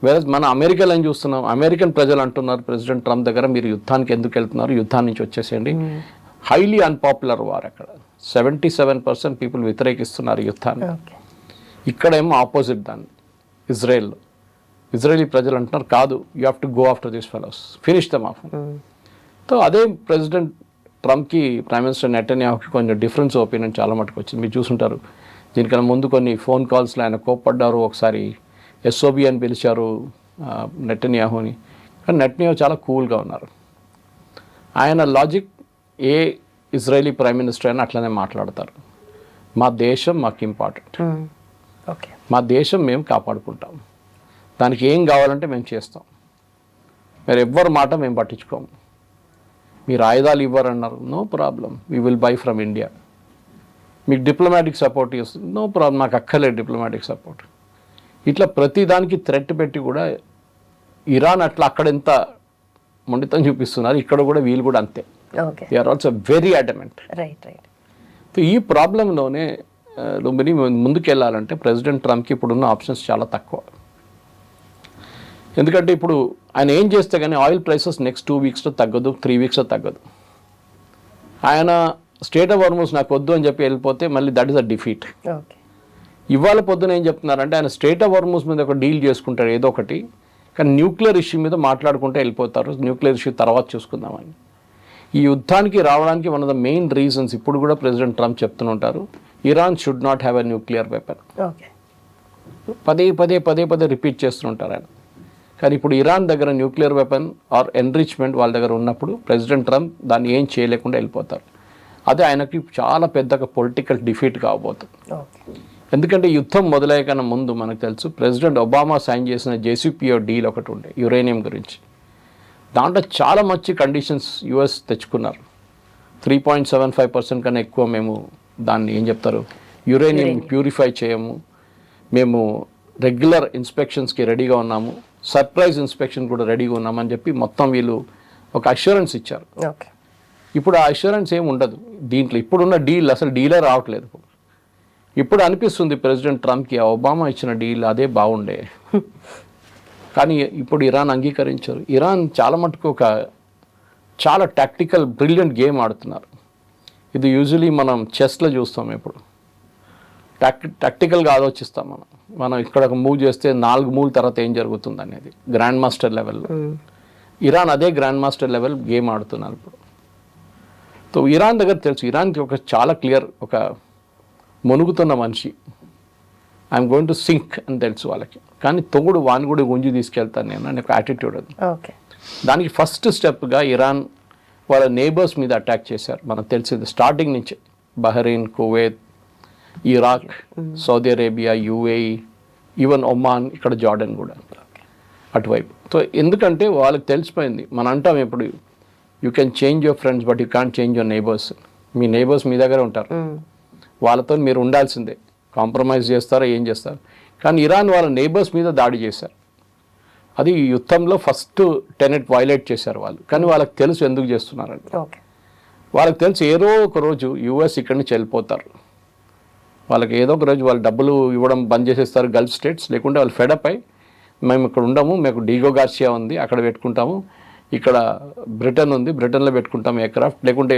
S2: వేరే మన అమెరికాలో ఏం చూస్తున్నాం, అమెరికన్ ప్రజలు అంటున్నారు ప్రెసిడెంట్ ట్రంప్ దగ్గర, మీరు యుద్ధానికి ఎందుకు వెళ్తున్నారు, యుద్ధాన్ని నుంచి వచ్చేసేయండి. హైలీ అన్పాపులర్ వార్ అక్కడ. 77% పీపుల్ వ్యతిరేకిస్తున్నారు యుద్ధాన్ని. ఇక్కడేమో ఆపోజిట్ దాన్ని ఇజ్రాయెల్లో. ఇజ్రాయలీ ప్రజలు అంటున్నారు కాదు, you have to go after this fellows, finish them off. So అదే ప్రెసిడెంట్ ట్రంప్కి ప్రైమ్ మినిస్టర్ నెటన్యాహుకి కొంచెం డిఫరెన్స్ ఒపీనియన్ చాలా మటుకు వచ్చింది. మీరు చూసుంటారు, దీనికన్నా ముందు కొన్ని ఫోన్ కాల్స్లో ఆయన కోప్పడ్డారు. ఒకసారి ఎస్ఓబి అని పిలిచారు నెటన్యాహుని, కానీ నెటన్యాహు చాలా కూల్గా ఉన్నారు. ఆయన లాజిక్, ఏ ఇజ్రాయలీ ప్రైమ్ మినిస్టర్ అయినా అట్లనే మాట్లాడతారు. మా దేశం మాకు ఇంపార్టెంట్, మా దేశం మేము కాపాడుకుంటాం, దానికి ఏం కావాలంటే మేము చేస్తాం, మీరు ఎవ్వరి మాట మేము పట్టించుకోము. మీరు ఆయుధాలు ఇవ్వరన్నారు, no problem, we will buy from India. మీకు డిప్లొమాటిక్ సపోర్ట్ ఇస్తుంది, నో ప్రాబ్లం, నాకు అక్కర్లేదు డిప్లొమాటిక్ సపోర్ట్. ఇట్లా ప్రతి దానికి థ్రెట్ పెట్టి కూడా ఇరాన్ అట్లా అక్కడ ఎంత మొండితం చూపిస్తున్నారు, ఇక్కడ కూడా వీళ్ళు కూడా అంతే. They are also very adamant. So ఈ ప్రాబ్లంలోనే లుంబిని ముందుకెళ్ళాలంటే ప్రెసిడెంట్ ట్రంప్కి ఇప్పుడున్న ఆప్షన్స్ చాలా తక్కువ. ఎందుకంటే ఇప్పుడు ఆయన ఏం చేస్తే కానీ ఆయిల్ ప్రైసెస్ నెక్స్ట్ 2 వీక్స్లో తగ్గదు, 3 వీక్స్లో తగ్గదు. ఆయన స్టేట్ ఆఫ్ హార్మోస్ నాకు వద్దు అని చెప్పి వెళ్ళిపోతే మళ్ళీ దట్ ఈస్ అ డిఫీట్. ఇవాళ పొద్దున ఏం చెప్తున్నారంటే ఆయన స్టేట్ ఆఫ్ హార్మోస్ మీద ఒక డీల్ చేసుకుంటారు ఏదో ఒకటి, కానీ న్యూక్లియర్ ఇష్యూ మీద మాట్లాడుకుంటే వెళ్ళిపోతారు. న్యూక్లియర్ ఇష్యూ తర్వాత చూసుకుందామని. ఈ యుద్ధానికి రావడానికి one of the main reasons ఇప్పుడు కూడా ప్రెసిడెంట్ ట్రంప్ చెప్తుంటారు, Iran should not have a nuclear weapon.
S3: Okay.
S2: పదే రిపీట్ చేస్తుంటారు ఆయన. కానీ ఇప్పుడు ఇరాన్ దగ్గర న్యూక్లియర్ వెపన్ ఆర్ ఎన్రిచ్మెంట్ వాళ్ళ దగ్గర ఉన్నప్పుడు ప్రెసిడెంట్ ట్రంప్ దాన్ని ఏం చేయలేకుండా వెళ్ళిపోతారు. అదే ఆయనకి చాలా పెద్ద పొలిటికల్ డిఫీట్ కాబోతుంది. ఎందుకంటే యుద్ధం మొదలయ్యే కన్నా ముందు మనకు తెలుసు ప్రెసిడెంట్ ఒబామా సైన్ చేసిన JCPO డీల్ ఒకటి ఉండే యురేనియం గురించి. దాంట్లో చాలా మంచి కండిషన్స్ యుఎస్ తెచ్చుకున్నారు. 3.75% కన్నా ఎక్కువ మేము దాన్ని ఏం చెప్తారు యురేనియం ప్యూరిఫై చేయము, మేము రెగ్యులర్ ఇన్స్పెక్షన్స్కి రెడీగా ఉన్నాము, సర్ప్రైజ్ ఇన్స్పెక్షన్ కూడా రెడీగా ఉన్నామని చెప్పి మొత్తం వీళ్ళు ఒక అష్యూరెన్స్ ఇచ్చారు. ఇప్పుడు ఆ అష్యూరెన్స్ ఏమి ఉండదు దీంట్లో. ఇప్పుడున్న డీల్ అసలు డీలే రావట్లేదు. ఇప్పుడు అనిపిస్తుంది ప్రెసిడెంట్ ట్రంప్కి ఒబామా ఇచ్చిన డీల్ అదే బాగుండే. కానీ ఇప్పుడు ఇరాన్ అంగీకరించారు. ఇరాన్ చాలా మటుకు ఒక చాలా టాక్టికల్ బ్రిలియంట్ గేమ్ ఆడుతున్నారు. ఇది యూజువలీ మనం చెస్లో చూస్తాం. ఇప్పుడు టాక్టికల్గా ఆలోచిస్తాం మనం ఇక్కడ ఒక మూవ్ చేస్తే 4 మూవ్ తర్వాత ఏం జరుగుతుంది అనేది గ్రాండ్ మాస్టర్ లెవెల్లో. ఇరాన్ అదే గ్రాండ్ మాస్టర్ లెవెల్ గేమ్ ఆడుతున్నారు ఇప్పుడు. సో ఇరాన్ దగ్గర తెలుసు, ఇరాన్కి ఒక చాలా క్లియర్ ఒక మునుగుతున్న మనిషి, ఐఎమ్ గోయింగ్ టు సింక్ అని తెలుసు వాళ్ళకి. కానీ తొగుడు వాని కూడా గుంజి తీసుకెళ్తాను నేను అని ఒక యాటిట్యూడ్ అది. దానికి ఫస్ట్ స్టెప్గా ఇరాన్ వాళ్ళ నేబర్స్ మీద అటాక్ చేశారు. మనకు తెలిసింది స్టార్టింగ్ నుంచి Bahrain, Kuwait, Iraq, Saudi Arabia, UAE, even Oman, ఇక్కడ జార్డన్ కూడా అటువైపు. సో ఎందుకంటే వాళ్ళకి తెలిసిపోయింది, మనం అంటాం ఎప్పుడు you can change your friends but you can't change your neighbours. మీ నేబర్స్ మీ దగ్గర ఉంటారు, వాళ్ళతో మీరు ఉండాల్సిందే. కాంప్రమైజ్ చేస్తారా ఏం చేస్తారు. కానీ ఇరాన్ వాళ్ళ నేబర్స్ మీద దాడి చేశారు. అది యుద్ధంలో ఫస్ట్ టెనెట్ వైలేట్ చేశారు వాళ్ళు. కానీ వాళ్ళకి తెలుసు ఎందుకు చేస్తున్నారండి. వాళ్ళకి తెలుసు ఏదో ఒక రోజు US ఇక్కడి నుంచి వెళ్ళిపోతారు. వాళ్ళకి ఏదో ఒక రోజు వాళ్ళు డబ్బులు ఇవ్వడం బంద్ చేసేస్తారు గల్ఫ్ స్టేట్స్. లేకుంటే వాళ్ళు ఫెడప్ అయి మేము ఇక్కడ ఉండము, మేము డిగో గార్సియా ఉంది అక్కడ పెట్టుకుంటాము, ఇక్కడ బ్రిటన్ ఉంది బ్రిటన్లో పెట్టుకుంటాం ఎయిర్క్రాఫ్ట్, లేకుంటే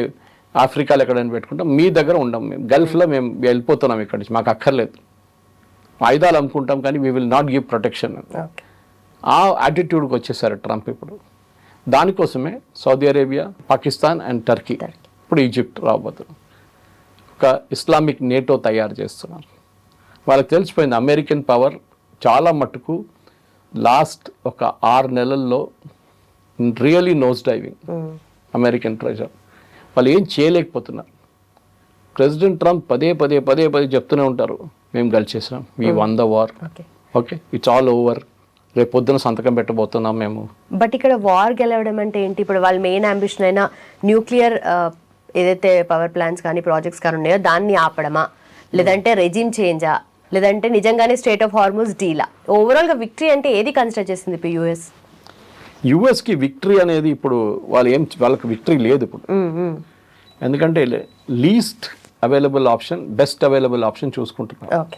S2: ఆఫ్రికాలో ఎక్కడైనా పెట్టుకుంటాం, మీ దగ్గర ఉండం, మేము గల్ఫ్లో మేము వెళ్ళిపోతున్నాం ఇక్కడి నుంచి, మాకు అక్కర్లేదు, ఆయుధాలు అమ్ముకుంటాం కానీ we will not give protection. ఆ యాటిట్యూడ్కి వచ్చేసారు ట్రంప్ ఇప్పుడు. దానికోసమే Saudi Arabia, Pakistan and Turkey, ఇప్పుడు ఈజిప్ట్ రాబోతున్నారు. ఒక ఇస్లామిక్ నేటో తయారు చేస్తున్నారు. వాళ్ళకి తెలిసిపోయింది అమెరికన్ పవర్ చాలా మట్టుకు లాస్ట్ ఒక 6 నెలల్లో really nose diving American pressure. వాళ్ళు ఏం చేయలేకపోతున్నారు. ప్రెసిడెంట్ ట్రంప్ పదే చెప్తూనే ఉంటారు, మేము గెలిచేసాం, we won the war, okay it's all over, రేపు పొద్దున సంతకం పెట్టబోతున్నాం మేము.
S3: బట్ ఇక్కడ వార్ గెలవడం అంటే ఏంటి? ఇప్పుడు వాళ్ళ మెయిన్ అంబిషన్ అయినా న్యూక్లియర్ ఏదైతే పవర్ ప్లాంట్స్ కానీ ప్రాజెక్ట్స్ కానీ ఉన్నాయో దాన్ని ఆపడమా, లేదంటే రెజిమ్ చేంజా, లేదంటే నిజంగానే స్టేట్ ఆఫ్ హార్మోస్ డీలా? ఓవరాల్గా విక్టరీ అంటే ఏది కన్సిడర్ చేసింది ఇప్పుడు యుఎస్కి?
S2: విక్టరీ అనేది ఇప్పుడు వాళ్ళకి విక్టరీ లేదు ఇప్పుడు. ఎందుకంటే least available option, best available option చూసుకుంటున్నారు.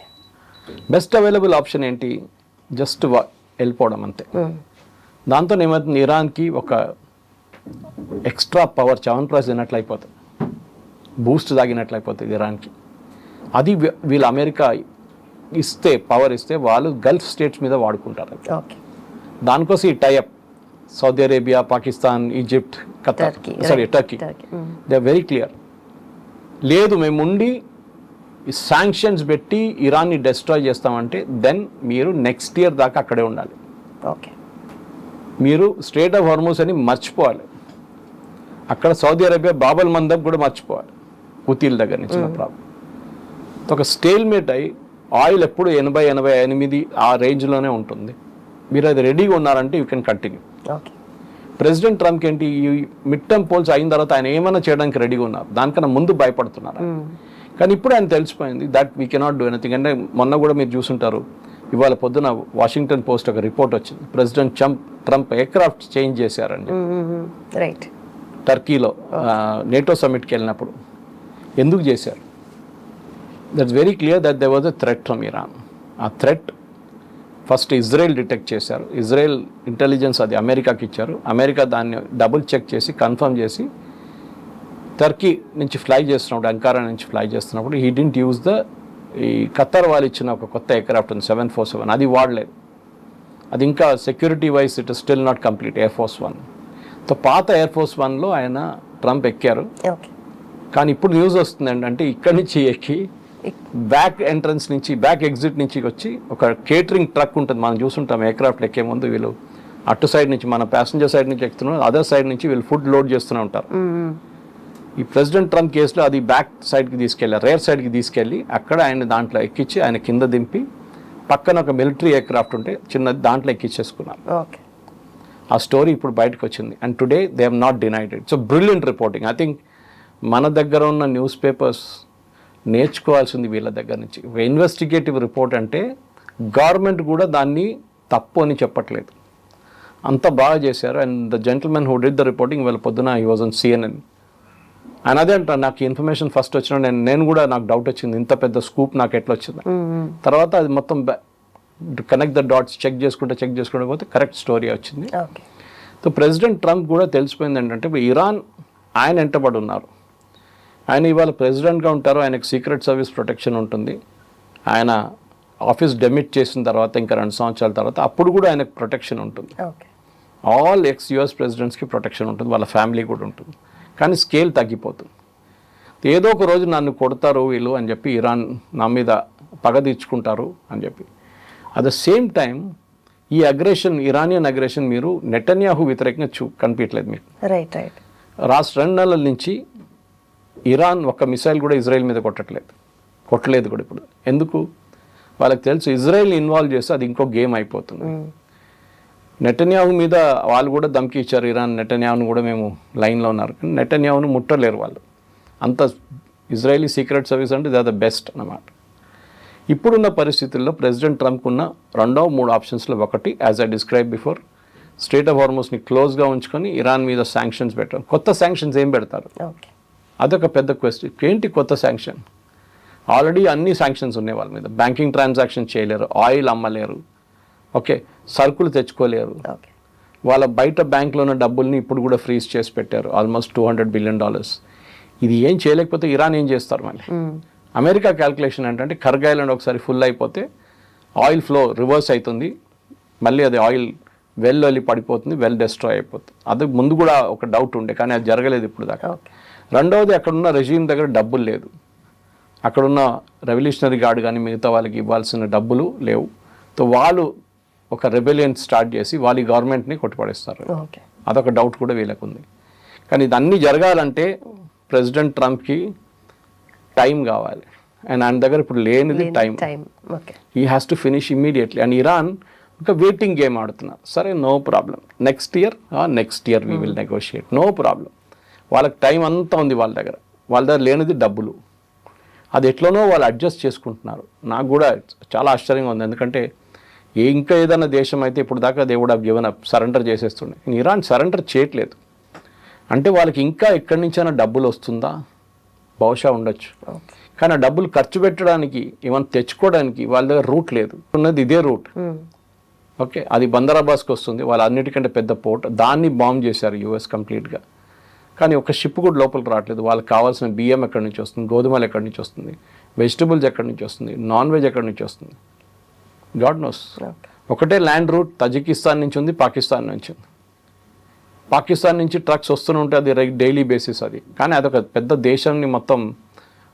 S2: బెస్ట్ అవైలబుల్ ఆప్షన్ ఏంటి? జస్ట్ వెళ్ళిపోవడం అంతే. దాంతో ఏమవుతుంది, ఇరాన్కి ఒక ఎక్స్ట్రా పవర్ చవన్ప్రాష్ తిన్నట్లయిపోతుంది, బూస్ట్ తాగినట్లయిపోతుంది ఇరాన్కి. అది వీళ్ళు అమెరికా ఇస్తే, పవర్ ఇస్తే వాళ్ళు గల్ఫ్ స్టేట్స్ మీద వాడుకుంటారు. దానికోసం ఈ tie up Saudi Arabia, Pakistan, Egypt, Qatar, Turkey, they are very clear. లేదు మేము ఉండి శాంక్షన్స్ పెట్టి ఇరాన్ని డెస్ట్రాయ్ చేస్తామంటే దెన్ మీరు నెక్స్ట్ ఇయర్ దాకా అక్కడే ఉండాలి. మీరు స్ట్రేట్ ఆఫ్ హార్మోస్ అని మర్చిపోవాలి. అక్కడ సౌదీ అరేబియా బాబల్ మందబ్ కూడా మర్చిపోవాలి, హుతీల దగ్గర నుంచి ప్రాబ్లం. ఒక స్టేల్మేట్ అయి ఆయిల్ ఎప్పుడు 80-88 ఆ రేంజ్లోనే ఉంటుంది. మీరు అది రెడీగా ఉన్నారంటే యూ కెన్ కంటిన్యూ. ప్రెసిడెంట్ ట్రంప్కి ఏంటి, ఈ మిడ్ టర్మ్ పోల్స్ అయిన తర్వాత ఆయన ఏమైనా చేయడానికి రెడీగా ఉన్నారు, దానికన్నా ముందు భయపడుతున్నారు. కానీ ఇప్పుడు ఆయన తెలిసిపోయింది that we cannot do anything. అంటే మొన్న కూడా మీరు చూసుంటారు, ఇవాళ పొద్దున వాషింగ్టన్ పోస్ట్ ఒక రిపోర్ట్ వచ్చింది, ప్రెసిడెంట్ ట్రంప్ ఎయిర్క్రాఫ్ట్ చేంజ్ చేశారండి టర్కీలో నేటో సమ్మిట్కి వెళ్ళినప్పుడు. ఎందుకు చేశారు? That's very clear that there was a threat from Iran. ఆ థ్రెట్ ఫస్ట్ ఇజ్రాయెల్ డిటెక్ట్ చేశారు. ఇజ్రాయెల్ ఇంటెలిజెన్స్ అది అమెరికాకి ఇచ్చారు. అమెరికా దాన్ని డబుల్ చెక్ చేసి కన్ఫర్మ్ చేసి టర్కీ నుంచి ఫ్లై చేస్తున్నప్పుడు, అంకారా నుంచి ఫ్లై చేస్తున్నప్పుడు హీ డింట్ యూజ్ ఈ ఖత్తర్ వాళ్ళు ఇచ్చిన ఒక కొత్త ఎయిర్క్రాఫ్ట్ ఉంది 747, అది వాడలేదు. అది ఇంకా security wise it is still not complete, air force 1. So పాత ఎయిర్ ఫోర్స్ 1లో ఆయన ట్రంప్ ఎక్కారు.
S3: ఓకే.
S2: కానీ ఇప్పుడు న్యూస్ వస్తుందండి, అంటే ఇక్కడి నుంచి ఎక్కి బ్యాక్ ఎంట్రన్స్ నుంచి బ్యాక్ ఎగ్జిట్ నుంచి వచ్చి ఒక కేటరింగ్ ట్రక్ ఉంటుంది, మనం చూస్తుంటాం ఎయిర్క్రాఫ్ట్ ఎక్కే ముందు వీళ్ళు అటు సైడ్ నుంచి మన ప్యాసింజర్ సైడ్ నుంచి ఎక్కుతున్నారు, అదర్ సైడ్ నుంచి వీళ్ళు ఫుడ్ లోడ్ చేస్తూనే ఉంటారు. ఈ ప్రెసిడెంట్ ట్రంప్ కేసులో అది బ్యాక్ సైడ్కి తీసుకెళ్ళారు, రేర్ సైడ్కి తీసుకెళ్ళి అక్కడ ఆయన దాంట్లో ఎక్కించి ఆయన కింద దింపి పక్కన ఒక మిలిటరీ ఎయిర్క్రాఫ్ట్ ఉంటే చిన్న దాంట్లో ఎక్కించేసుకున్నారు. ఆ స్టోరీ ఇప్పుడు బయటకు వచ్చింది and today they have not denied it. So brilliant reporting. I think మన దగ్గర ఉన్న న్యూస్ పేపర్స్ నేర్చుకోవాల్సింది వీళ్ళ దగ్గర నుంచి. ఇన్వెస్టిగేటివ్ రిపోర్ట్ అంటే గవర్నమెంట్ కూడా దాన్ని తప్పు అని చెప్పట్లేదు, అంత బాగా చేశారు. And the gentlemen who did the reporting వీళ్ళ పొద్దున హీ వాజ్ ఆన్ CNN. ఆయన అదే అంటారు, నాకు ఇన్ఫర్మేషన్ ఫస్ట్ వచ్చిన నేను కూడా నాకు డౌట్ వచ్చింది, ఇంత పెద్ద స్కూప్ నాకు ఎట్లా వచ్చింది. తర్వాత అది మొత్తం కనెక్ట్ ద డాట్స్ చెక్ చేసుకుంటే పోతే కరెక్ట్ స్టోరీ వచ్చింది. సో ప్రెసిడెంట్ ట్రంప్ కూడా తెలిసిపోయింది ఏంటంటే ఇరాన్ ఆయన వెంటబడి ఉన్నారు. ఆయన ఇవాళ ప్రెసిడెంట్గా ఉంటారు, ఆయనకు సీక్రెట్ సర్వీస్ ప్రొటెక్షన్ ఉంటుంది. ఆయన ఆఫీస్ డెమిట్ చేసిన తర్వాత ఇంకా 2 సంవత్సరాల తర్వాత అప్పుడు కూడా ఆయనకు ప్రొటెక్షన్ ఉంటుంది. ఆల్ US ప్రెసిడెంట్స్కి ప్రొటెక్షన్ ఉంటుంది, వాళ్ళ ఫ్యామిలీ కూడా ఉంటుంది. కానీ స్కేల్ తగ్గిపోతుంది. ఏదో ఒక రోజు నన్ను కొడతారు వీళ్ళు అని చెప్పి ఇరాన్ నా మీద పగ తీర్చుకుంటారు అని చెప్పి. అట్ ద సేమ్ టైం ఈ అగ్రెషన్, ఇరానియన్ అగ్రెషన్ మీరు నెటన్యాహు వ్యతిరేకంగా కనిపించలేదు మీకు.
S3: రైట్.
S2: 2 నెలల నుంచి ఇరాన్ ఒక్క మిసైల్ కూడా ఇజ్రాయెల్ మీద కొట్టలేదు కూడా ఇప్పుడు. ఎందుకు? వాళ్ళకి తెలుసు ఇజ్రాయెల్ని ఇన్వాల్వ్ చేస్తే అది ఇంకో గేమ్ అయిపోతుంది. నెటన్యాహు మీద వాళ్ళు కూడా ధమ్కి ఇచ్చారు, ఇరాన్ నెటన్యాహును కూడా మేము లైన్లో ఉన్నారు, కానీ నెటన్యాహును ముట్టలేరు వాళ్ళు. అంత ఇజ్రాయలీ సీక్రెట్ సర్వీస్ అంటే దే ఆర్ ద బెస్ట్ అన్నమాట. ఇప్పుడున్న పరిస్థితుల్లో ప్రెసిడెంట్ ట్రంప్ ఉన్న 2-3 ఆప్షన్స్లో ఒకటి, as I describe before, strait of హార్మోస్ని క్లోజ్గా ఉంచుకొని ఇరాన్ మీద శాంక్షన్స్ పెట్టడం. కొత్త శాంక్షన్స్ ఏం పెడతారు? అదొక పెద్ద క్వశ్చన్. ఏంటి కొత్త శాంక్షన్? ఆల్రెడీ అన్ని శాంక్షన్స్ ఉన్నాయి వాళ్ళ మీద. బ్యాంకింగ్ ట్రాన్సాక్షన్ చేయలేరు, ఆయిల్ అమ్మలేరు, ఓకే, సరుకులు తెచ్చుకోలేరు. వాళ్ళ బయట బ్యాంక్లో ఉన్న డబ్బుల్ని ఇప్పుడు కూడా ఫ్రీజ్ చేసి పెట్టారు, ఆల్మోస్ట్ $200 బిలియన్. ఇది ఏం చేయలేకపోతే ఇరాన్ ఏం చేస్తారు మళ్ళీ? అమెరికా క్యాల్కులేషన్ ఏంటంటే ఖర్గ్ ఐలాండ్ ఒకసారి ఫుల్ అయిపోతే ఆయిల్ ఫ్లో రివర్స్ అవుతుంది, మళ్ళీ అది ఆయిల్ వెల్ వెళ్ళి పడిపోతుంది, వెల్ డెస్ట్రాయ్ అయిపోతుంది. అది ముందు కూడా ఒక డౌట్ ఉండే, కానీ అది జరగలేదు ఇప్పుడు దాకా. రెండవది, అక్కడున్న రెజీమ్ దగ్గర డబ్బులు లేదు, అక్కడున్న రెవల్యూషనరీ గార్డ్ కానీ మిగతా వాళ్ళకి ఇవ్వాల్సిన డబ్బులు లేవు. సో వాళ్ళు ఒక రెబెలియన్ స్టార్ట్ చేసి వాళ్ళ గవర్నమెంట్ని కొట్టుపడేస్తారు. అదొక డౌట్ కూడా వీళ్ళకు ఉంది. కానీ ఇదన్నీ జరగాలంటే ప్రెసిడెంట్ ట్రంప్కి టైం కావాలి, అండ్ ఆయన దగ్గర ఇప్పుడు లేనిది time. He has to finish immediately. And Iran ఒక వెయిటింగ్ గేమ్ ఆడుతున్నారు. సరే, no problem, next year we will negotiate, no problem. వాళ్ళకి టైం అంతా ఉంది వాళ్ళ దగ్గర లేనిది డబ్బులు. అది ఎట్లనో వాళ్ళు అడ్జస్ట్ చేసుకుంటున్నారు. నాకు కూడా చాలా ఆశ్చర్యంగా ఉంది, ఎందుకంటే ఇంకా ఏదైనా దేశం అయితే ఇప్పుడు దాకా they would have given up, surrender చేసేస్తుండే. ఇరాన్ సరెండర్ చేయట్లేదు అంటే వాళ్ళకి ఇంకా ఎక్కడి నుంచైనా డబ్బులు వస్తుందా? బహుశా ఉండొచ్చు, కానీ ఆ డబ్బులు ఖర్చు పెట్టడానికి, ఏమైనా తెచ్చుకోవడానికి వాళ్ళ దగ్గర రూట్ లేదు. ఉన్నది ఇదే రూట్, ఓకే, అది బందర్ అబ్బాస్కి వస్తుంది, వాళ్ళ అన్నిటికంటే పెద్ద పోర్ట్. దాన్ని బాంబ్ చేశారు US కంప్లీట్గా. కానీ ఒక షిప్ కూడా లోపలికి రావట్లేదు. వాళ్ళకి కావాల్సిన బియ్యం ఎక్కడి నుంచి వస్తుంది, గోధుమలు ఎక్కడి నుంచి వస్తుంది, వెజిటబుల్స్ ఎక్కడి నుంచి వస్తుంది, నాన్ వెజ్ ఎక్కడి నుంచి వస్తుంది, గాడ్ నోస్. ఒకటే ల్యాండ్ రూట్ తజికిస్తాన్ నుంచి ఉంది, పాకిస్తాన్ నుంచి ఉంది. పాకిస్తాన్ నుంచి ట్రక్స్ వస్తూనే ఉంటే అది డైలీ బేసిస్ అది. కానీ అదొక పెద్ద దేశాన్ని మొత్తం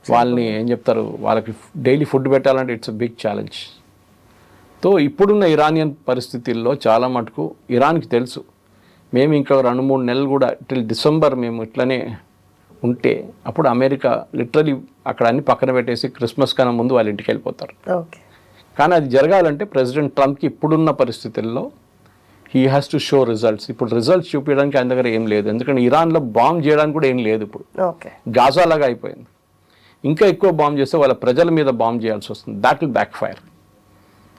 S2: వాళ్ళని ఏం చెప్తారు, వాళ్ళకి డైలీ ఫుడ్ పెట్టాలంటే ఇట్స్ బిగ్ ఛాలెంజ్. సో ఇప్పుడున్న ఇరానియన్ పరిస్థితుల్లో చాలా మటుకు ఇరాన్కి తెలుసు, మేము ఇంకా 2-3 నెలలు కూడా టిల్ డిసెంబర్ మేము ఇట్లనే ఉంటే అప్పుడు అమెరికా లిటరలీ అక్కడ అన్ని పక్కన పెట్టేసి క్రిస్మస్ కన్నా ముందు వాళ్ళ ఇంటికి వెళ్ళిపోతారు. కానీ అది జరగాలంటే ప్రెసిడెంట్ ట్రంప్కి ఇప్పుడున్న పరిస్థితుల్లో he has to show results. ఇప్పుడు రిజల్ట్స్ చూపించడానికి ఆయన దగ్గర ఏం లేదు, ఎందుకంటే ఇరాన్లో బాంబ్ చేయడానికి కూడా ఏం లేదు. ఇప్పుడు గాజా లాగా అయిపోయింది. ఇంకా ఎక్కువ బాంబ్ చేస్తే వాళ్ళ ప్రజల మీద బాంబ్ చేయాల్సి వస్తుంది. That will back fire.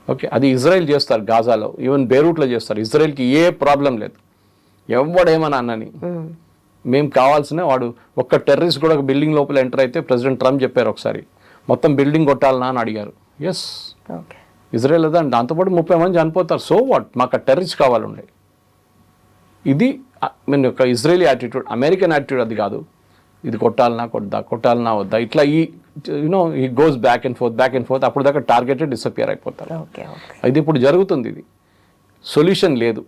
S2: Okay, అది ఇజ్రాయెల్ చేస్తారు, గాజాలో ఈవెన్ బేరూట్లో చేస్తారు. ఇజ్రాయెల్కి ఏ ప్రాబ్లం లేదు, ఎవడేమన్నా అన్నని. మేము కావాల్సిన వాడు ఒక్క టెర్రరిస్ట్ కూడా ఒక బిల్డింగ్ లోపల ఎంటర్ అయితే ప్రెసిడెంట్ ట్రంప్ చెప్పారు ఒకసారి, మొత్తం బిల్డింగ్ కొట్టాలనా అని అడిగారు. ఎస్, ఇజ్రాయెల్ అదా, దాంతోపాటు 30 మంది చనిపోతారు. సో వాట్, మాకు ఆ టెర్రరిస్ట్ కావాలండే. ఇది మీన్ యొక్క ఇజ్రాయలీ యాటిట్యూడ్. అమెరికన్ యాటిట్యూడ్ అది కాదు, ఇది కొట్టాలనా వద్దా, ఇట్లా ఈ గోస్ బ్యాక్ అండ్ ఫోర్త్. అప్పుడు దాకా టార్గెటెడ్ డిసపియర్ అయిపోతారు. ఇది ఇప్పుడు జరుగుతుంది. ఇది సొల్యూషన్ లేదు.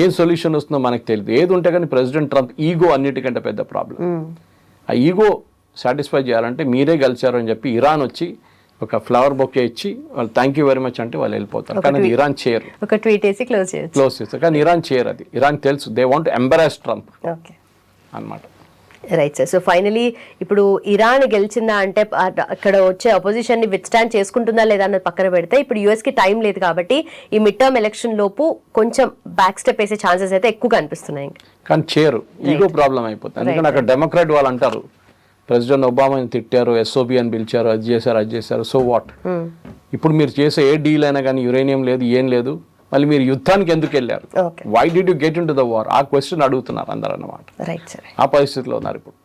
S2: ఏం సొల్యూషన్ వస్తుందో మనకు తెలియదు. ఏది ఉంటే కానీ ప్రెసిడెంట్ ట్రంప్ ఈగో అన్నిటికంటే పెద్ద ప్రాబ్లం. ఆ ఈగో సాటిస్ఫై చేయాలంటే మీరే గెలిచారు అని చెప్పి ఇరాన్ వచ్చి ఒక ఫ్లవర్ బొకే ఇచ్చి వాళ్ళు థ్యాంక్ యూ వెరీ మచ్ అంటే వాళ్ళు వెళ్ళిపోతారు. కానీ అది ఇరాన్ చేయరు,
S3: ఒక ట్వీట్ వేసి క్లోజ్
S2: చేస్తారు. కానీ ఇరాన్ చేయరు. అది ఇరాన్ తెలుసు, దే వాంట్ ఎంబరాస్ ట్రంప్ అన్నమాట.
S3: Right sir. సో ఫైనలీ ఇప్పుడు ఇరాన్ గెలిచిందా అంటే అక్కడ వచ్చే అపోజిషన్ ని విత్స్టాండ్ చేసుకుంటుందా లేదా అన్నది పక్కన పెడితే ఇప్పుడు యూఎస్ కి టైం లేదు కాబట్టి ఈ మిడ్ టర్మ్ ఎలక్షన్ లోపు కొంచెం బ్యాక్ స్టెప్ వేసే ఛాన్సెస్ అయితే ఎక్కువ కనిపిస్తున్నాయి.
S2: కానీ చేయరు, ఈగో ప్రాబ్లం అయిపోతుంది. ఎందుకంటే అక్కడ డెమోక్రాట్ వాళ్ళు అంటారు ప్రెసిడెంట్ ఒబామాని తిట్టారు, ఎస్ఓబి అని పిలిచారు, అది చేశారు. So what? ఇప్పుడు మీరు చేసే ఏ డీల్ అయినా కానీ యురేనియం లేదు, ఏం లేదు, మళ్ళీ మీరు యుద్ధానికి ఎందుకు వెళ్ళారు? Why did you get into the war? ఆ క్వశ్చన్ అడుగుతున్నారు అందరూ అన్నమాట. ఆ పరిస్థితిలో ఉన్నారు ఇప్పుడు.